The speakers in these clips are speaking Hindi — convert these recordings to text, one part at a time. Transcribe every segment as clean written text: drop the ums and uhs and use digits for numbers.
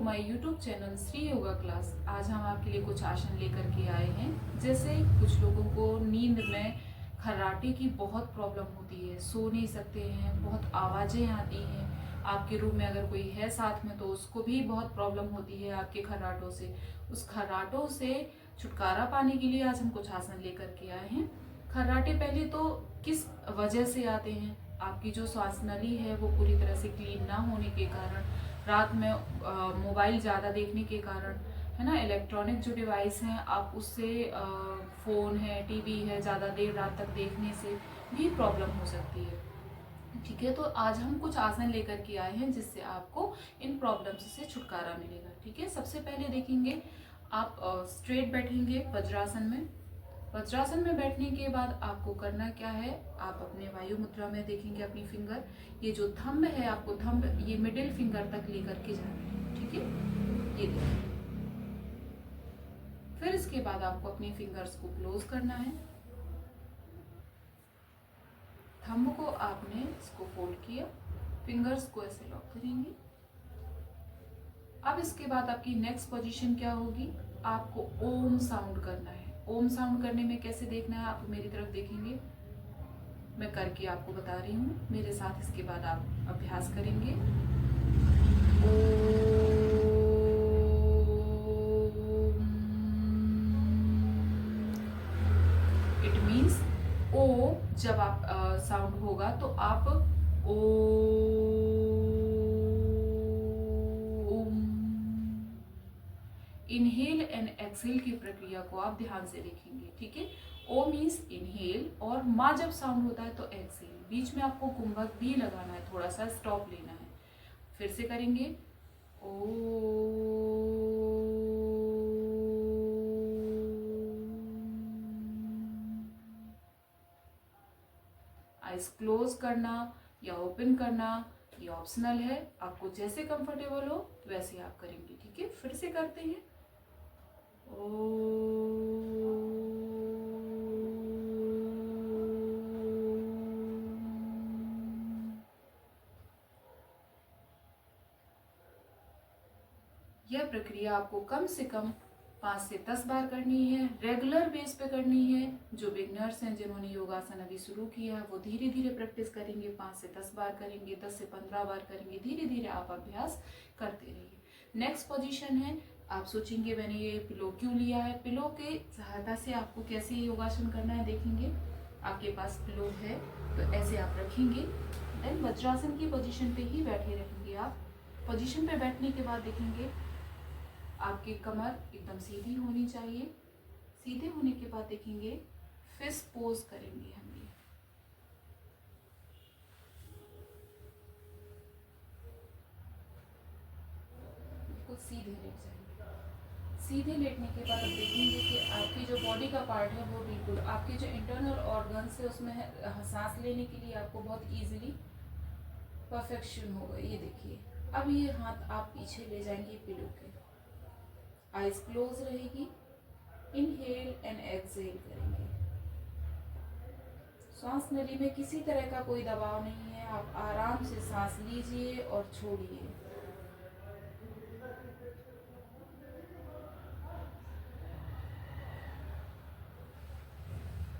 My YouTube channel Shri yoga class. आज हम आपके लिए कुछ आसन लेकर के आए हैं। जैसे कुछ लोगों को नींद में खर्राटे की बहुत प्रॉब्लम होती है, सो नहीं सकते हैं, बहुत आवाज़ें आती हैं। आपके रूम में अगर कोई है साथ में तो उसको भी बहुत प्रॉब्लम होती है आपके खर्राटों से। उस खर्राटों से छुटकारा पाने के लिए आज हम कुछ आसन लेकर के आए हैं। खर्राटे पहले तो किस वजह से आते हैं? आपकी जो श्वास नली है वो पूरी तरह से क्लीन ना होने के कारण, रात में मोबाइल ज़्यादा देखने के कारण, है ना, इलेक्ट्रॉनिक जो डिवाइस हैं आप उससे, फ़ोन है, टीवी है, ज़्यादा देर रात तक देखने से भी प्रॉब्लम हो सकती है। ठीक है, तो आज हम कुछ आसन लेकर के आए हैं जिससे आपको इन प्रॉब्लम्स से छुटकारा मिलेगा। ठीक है, सबसे पहले देखेंगे आप स्ट्रेट बैठेंगे वज्रासन में। वज्रासन में बैठने के बाद आपको करना क्या है, आप अपने वायु मुद्रा में देखेंगे अपनी फिंगर, ये जो थंब है आपको थंब ये मिडिल फिंगर तक लेकर के जाना है। ठीक है, ये देखिए। फिर इसके बाद आपको अपनी फिंगर्स को क्लोज करना है। थंब को आपने इसको फोल्ड किया, फिंगर्स को ऐसे लॉक करेंगे। अब इसके बाद आपकी नेक्स्ट पोजीशन क्या होगी, आपको ओम साउंड करना है। ओम साउंड करने में कैसे देखना है, आप मेरी तरफ देखेंगे, मैं करके आपको बता रही हूँ, मेरे साथ इसके बाद आप अभ्यास करेंगे। इट मीन्स ओ, जब आप साउंड होगा तो आप ओ, इनहेल एंड एक्सहेल की प्रक्रिया को आप ध्यान से देखेंगे। ठीक है, ओ मीन्स इनहेल और मा जब साउंड होता है तो एक्सहेल। बीच में आपको कुंभक भी लगाना है, थोड़ा सा स्टॉप लेना है। फिर से करेंगे ओ, आइज क्लोज करना या ओपन करना ये ऑप्शनल है, आपको जैसे कंफर्टेबल हो वैसे आप करेंगे। ठीक है, फिर से करते हैं यह प्रक्रिया आपको कम से कम 5 से 10 बार करनी है, रेगुलर बेस पे करनी है। जो बिगनर्स हैं जिन्होंने योगासन अभी शुरू किया है वो धीरे धीरे प्रैक्टिस करेंगे, 5 से 10 बार करेंगे, 10 से 15 बार करेंगे, धीरे धीरे आप अभ्यास करते रहिए। नेक्स्ट पोजीशन है, आप सोचेंगे मैंने ये पिलो क्यों लिया है। पिलो के सहायता से आपको कैसे योगासन करना है देखेंगे। आपके पास पिलो है तो ऐसे आप रखेंगे, देन वज्रासन की पोजीशन पे ही बैठे रहेंगे आप। पोजीशन पे बैठने के बाद देखेंगे आपकी कमर एकदम सीधी होनी चाहिए। सीधे होने के बाद देखेंगे फिस्ट पोज करेंगे हम ये। बिल्कुल सीधे लेट जाएंगे। सीधे लेटने के बाद अब देखेंगे कि आपकी जो बॉडी का पार्ट है वो बिल्कुल, आपके जो इंटरनल ऑर्गन्स है उसमें सांस लेने के लिए आपको बहुत इजीली परफेक्शन होगा। ये देखिए, अब ये हाथ आप पीछे ले जाएंगे पिलो के, आइज क्लोज रहेगी, इनहेल एंड एक्सहेल करेंगे। सांस नली में किसी तरह का कोई दबाव नहीं है, आप आराम से सांस लीजिए और छोड़िए।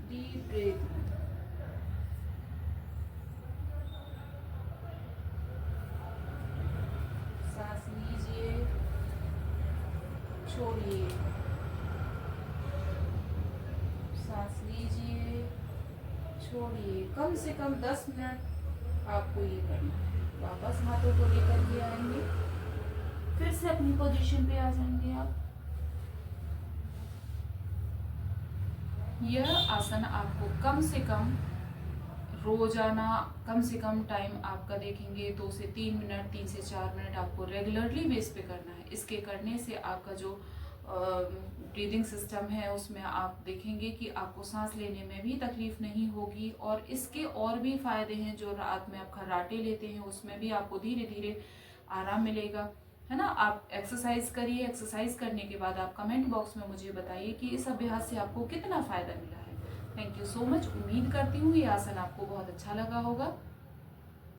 डीप ब्रीथ, सांस लीजिए, छोड़िए, सांस लीजिए, छोड़िए। कम से कम 10 मिनट आपको ये करना है। वापस हाथों को लेकर के आएंगे, फिर से अपनी पोजीशन पे आ जाएंगे आप। यह आसन आपको कम से कम रोजाना, कम से कम टाइम आपका देखेंगे 2 से 3 मिनट, 3 से 4 मिनट आपको रेगुलरली बेस पे करना है। इसके करने से आपका जो ब्रीदिंग सिस्टम है उसमें आप देखेंगे कि आपको सांस लेने में भी तकलीफ नहीं होगी। और इसके और भी फायदे हैं, जो रात में आप खर्राटे लेते हैं उसमें भी आपको धीरे धीरे आराम मिलेगा, है ना। आप एक्सरसाइज करिए, एक्सरसाइज करने के बाद आप कमेंट बॉक्स में मुझे बताइए कि इस अभ्यास से आपको कितना फ़ायदा मिला है। Thank you so much. उम्मीद करती हूँ ये आसन आपको बहुत अच्छा लगा होगा।